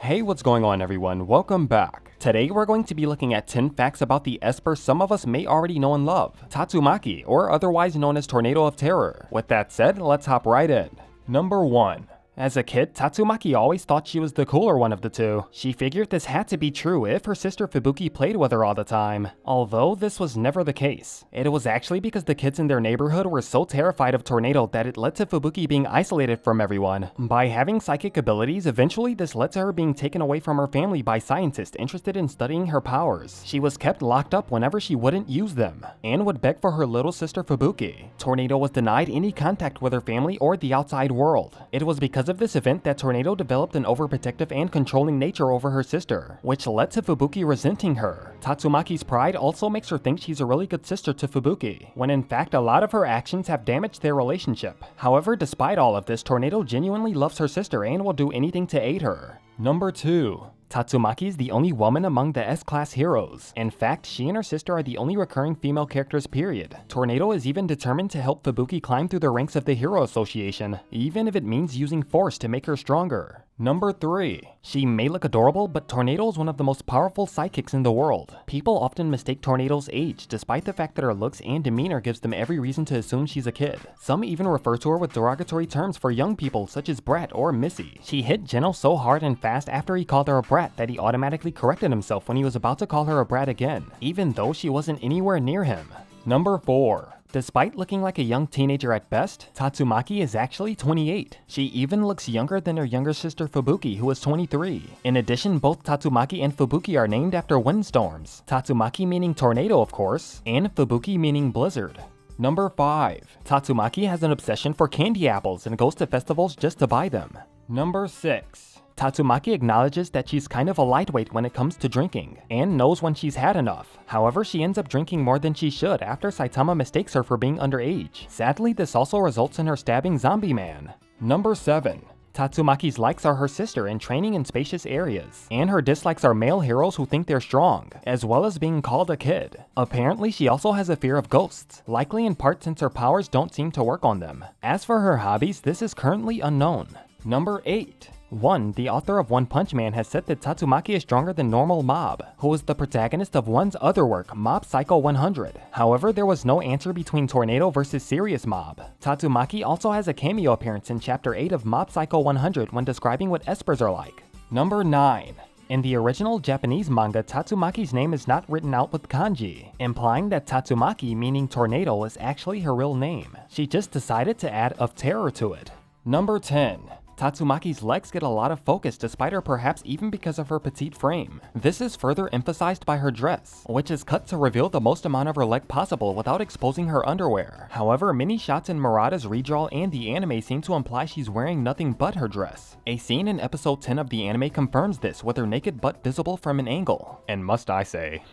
Hey, what's going on everyone? Welcome back. Today we're going to be looking at 10 facts about the Esper some of us may already know and love, Tatsumaki, or otherwise known as Tornado of Terror. With that said, let's hop right in. Number 1. As a kid, Tatsumaki always thought she was the cooler one of the two. She figured this had to be true if her sister Fubuki played with her all the time, although this was never the case. It was actually because the kids in their neighborhood were so terrified of Tornado that it led to Fubuki being isolated from everyone. By having psychic abilities, eventually this led to her being taken away from her family by scientists interested in studying her powers. She was kept locked up whenever she wouldn't use them, and would beg for her little sister Fubuki. Tornado was denied any contact with her family or the outside world. It was because of this event that Tornado developed an overprotective and controlling nature over her sister, which led to Fubuki resenting her. Tatsumaki's pride also makes her think she's a really good sister to Fubuki, when in fact a lot of her actions have damaged their relationship. However, despite all of this, Tornado genuinely loves her sister and will do anything to aid her. Number 2. Tatsumaki is the only woman among the S-Class heroes. In fact, she and her sister are the only recurring female characters, period. Tornado is even determined to help Fubuki climb through the ranks of the Hero Association, even if it means using force to make her stronger. Number 3. She may look adorable, but Tornado is one of the most powerful sidekicks in the world. People often mistake Tornado's age, despite the fact that her looks and demeanor gives them every reason to assume she's a kid. Some even refer to her with derogatory terms for young people such as brat or missy. She hit Genos so hard and fast after he called her a brat that he automatically corrected himself when he was about to call her a brat again, even though she wasn't anywhere near him. Number 4. Despite looking like a young teenager at best, Tatsumaki is actually 28. She even looks younger than her younger sister Fubuki, who is 23. In addition, both Tatsumaki and Fubuki are named after windstorms, Tatsumaki meaning tornado of course, and Fubuki meaning blizzard. Number 5. Tatsumaki has an obsession for candy apples and goes to festivals just to buy them. Number 6. Tatsumaki acknowledges that she's kind of a lightweight when it comes to drinking, and knows when she's had enough. However, she ends up drinking more than she should after Saitama mistakes her for being underage. Sadly, this also results in her stabbing Zombie Man. Number 7. Tatsumaki's likes are her sister and training in spacious areas, and her dislikes are male heroes who think they're strong, as well as being called a kid. Apparently, she also has a fear of ghosts, likely in part since her powers don't seem to work on them. As for her hobbies, this is currently unknown. Number 8. The author of One Punch Man has said that Tatsumaki is stronger than normal Mob, who is the protagonist of One's other work, Mob Psycho 100. However, there was no answer between Tornado versus Serious Mob. Tatsumaki also has a cameo appearance in Chapter 8 of Mob Psycho 100 when describing what Espers are like. Number 9. In the original Japanese manga, Tatsumaki's name is not written out with kanji, implying that Tatsumaki, meaning tornado, is actually her real name. She just decided to add of terror to it. Number 10. Tatsumaki's legs get a lot of focus despite her perhaps even because of her petite frame. This is further emphasized by her dress, which is cut to reveal the most amount of her leg possible without exposing her underwear. However, many shots in Murata's redraw and the anime seem to imply she's wearing nothing but her dress. A scene in episode 10 of the anime confirms this, with her naked butt visible from an angle. And must I say,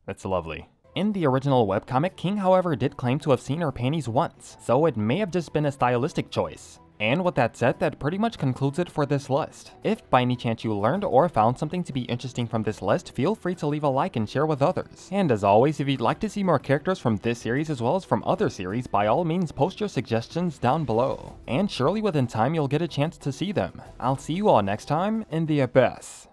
that's lovely. In the original webcomic, King however did claim to have seen her panties once, so it may have just been a stylistic choice. And with that said, that pretty much concludes it for this list. If by any chance you learned or found something to be interesting from this list, feel free to leave a like and share with others. And as always, if you'd like to see more characters from this series as well as from other series, by all means post your suggestions down below. And surely within time you'll get a chance to see them. I'll see you all next time in the Abyss.